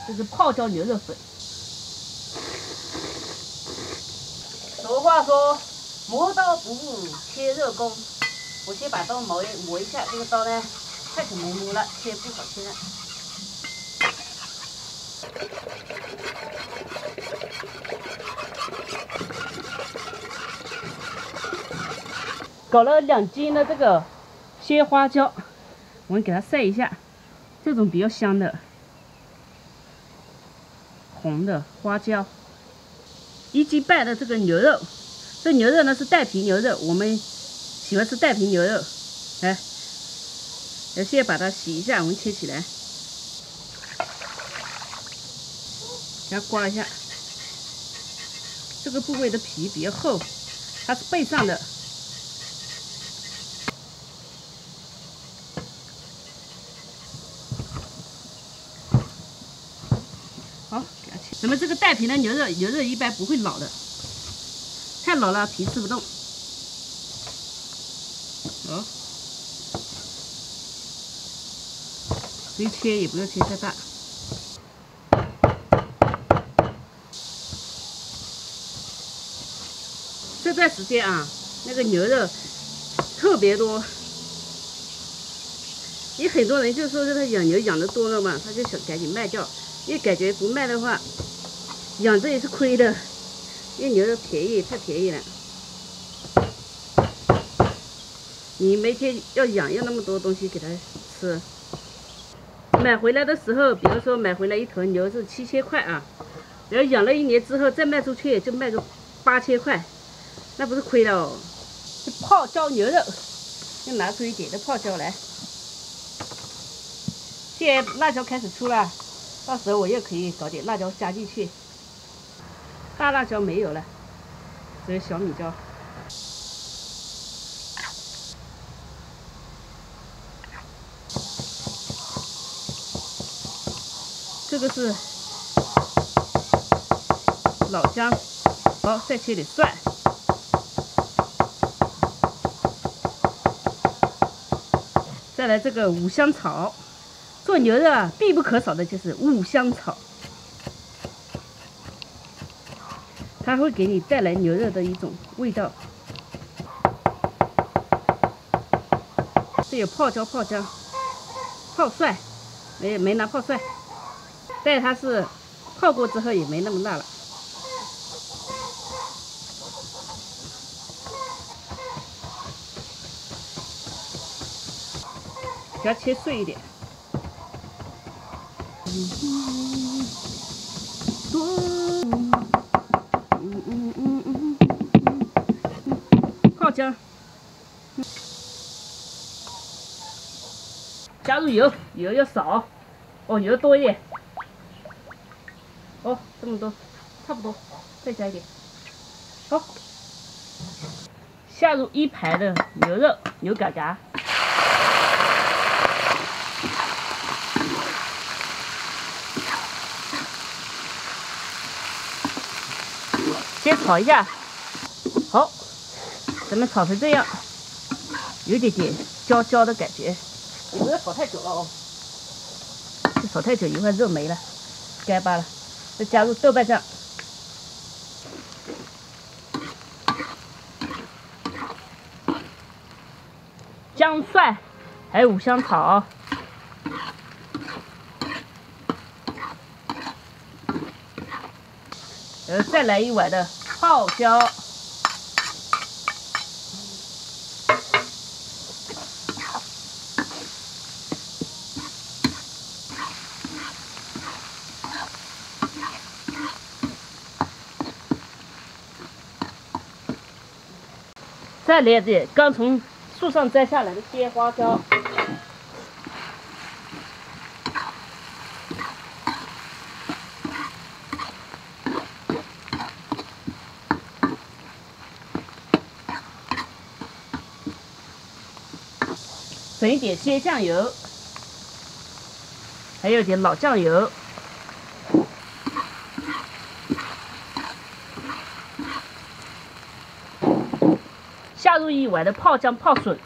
这是泡椒牛肉粉。俗话说，磨刀不误切肉工。我先把刀磨一下，这个刀呢太小磨磨了，切不好切。搞了2斤的这个鲜花椒，我们给它晒一下，这种比较香的红的花椒。1斤半的这个牛肉，这牛肉呢是带皮牛肉，我们喜欢吃带皮牛肉。来，先把它洗一下，我们切起来，给它刮一下。这个部位的皮比较厚，它是背上的。好，给它切。咱们这个带皮的牛肉一般不会老的，太老了皮吃不动。好，所以切也不要切太大。这段时间啊，那个牛肉特别多，也很多人就说是他养牛养的多了嘛，他就想赶紧卖掉，因为感觉不卖的话，养着也是亏的，因为牛肉便宜，太便宜了。你每天要养那么多东西给它吃，买回来的时候，比如说买回来一头牛是7000块啊，然后养了1年之后再卖出去就卖个8000块。那不是亏了哦。这泡椒牛肉，又拿出一点的泡椒来。现在辣椒开始出了，到时候我又可以搞点辣椒加进去。大辣椒没有了，只有小米椒。这个是老姜，好，再切点蒜。再来这个五香草，做牛肉啊必不可少的就是五香草，它会给你带来牛肉的一种味道。这有泡椒、泡姜、泡蒜，没拿泡蒜，但它是泡过之后也没那么辣了。给它切碎一点。泡姜，加入油，油要少，哦，油多一点。哦，这么多，差不多，再加一点。好，下入1排的牛肉，牛嘎嘎。先炒一下，好，咱们炒成这样，有点焦焦的感觉，也不要炒太久了哦，这炒太久一会儿肉没了，干巴了。再加入豆瓣酱，姜蒜，还有五香草。再来1碗的泡椒，再来点刚从树上摘下来的鲜花椒。整一点鲜酱油，还有点老酱油，下入1碗的泡姜泡笋，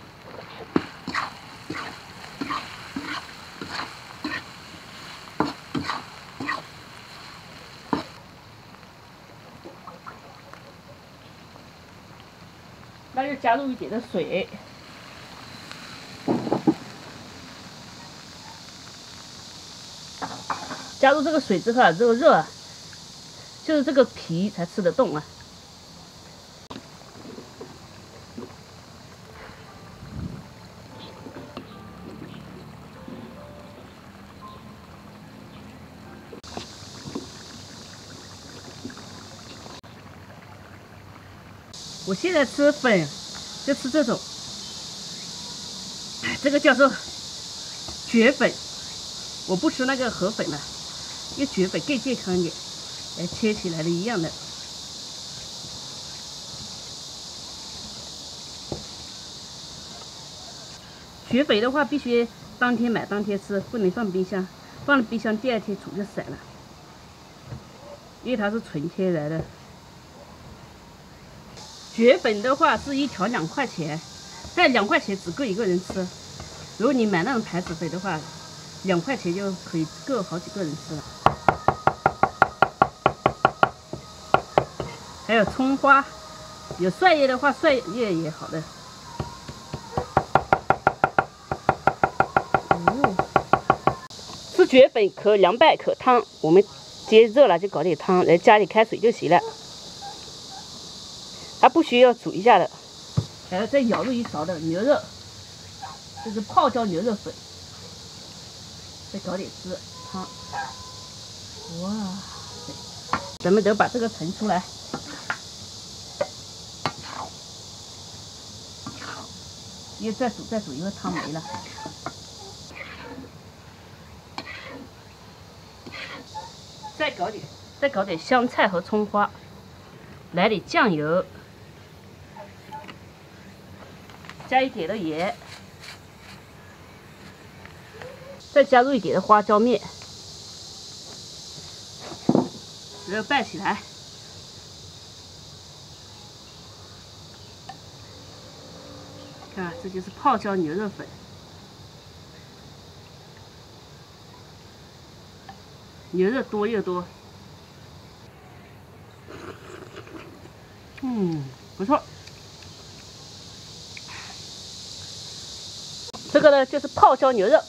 加入一点的水，加入这个水之后啊，这个肉啊，就是这个皮才吃得动啊。我现在吃粉就吃这种，这个叫做蕨粉，我不吃那个河粉了，因为蕨粉更健康一点，切起来的一样的。蕨粉的话必须当天买当天吃，不能放冰箱，放了冰箱第二天煮就散了，因为它是纯天然的。蕨粉的话是一条2块钱，但2块钱只够一个人吃。如果你买那种牌子粉的话，2块钱就可以够好几个人吃了。还有葱花，有蒜叶的话，蒜叶也好的。吃蕨粉可凉拌可汤，我们接热了就搞点汤，来加点开水就行了。它不需要煮一下的，还要再舀入一勺的牛肉，这是泡椒牛肉粉，再搞点汁汤。哇塞！咱们都把这个盛出来，因为再煮，因为汤没了。再搞点香菜和葱花，来点酱油。加一点的盐，再加入一点的花椒面，然后拌起来。看看，这就是泡椒牛肉粉，牛肉多又多，不错。这个呢就是泡椒牛肉，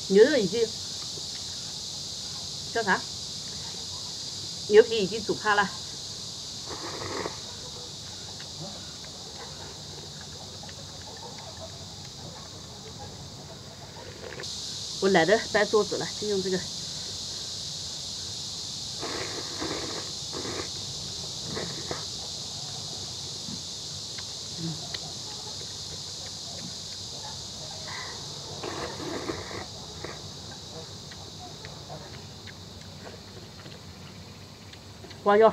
牛肉已经叫啥？牛皮已经煮趴了。我懒得搬桌子了，就用这个。花椒。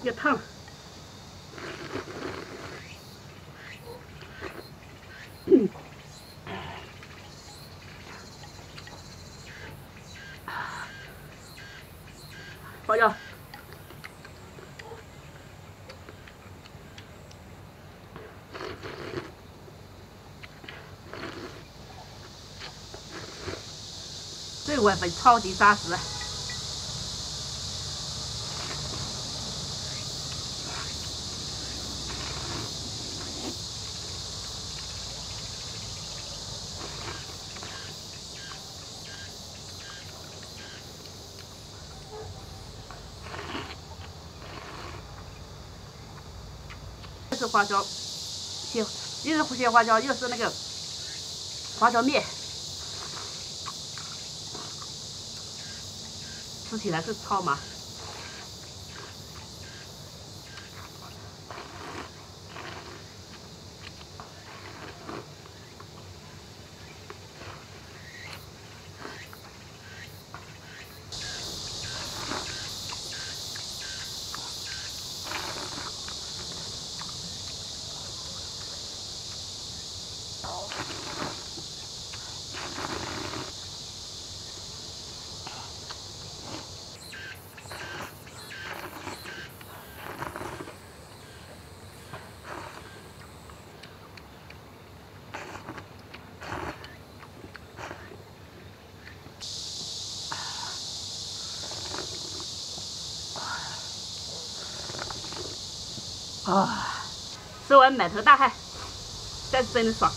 要烫。花椒。这碗粉超级扎实。这是花椒，又是鲜花椒，又是那个花椒面，吃起来是超麻。啊，吃完满头大汗，但是真的爽。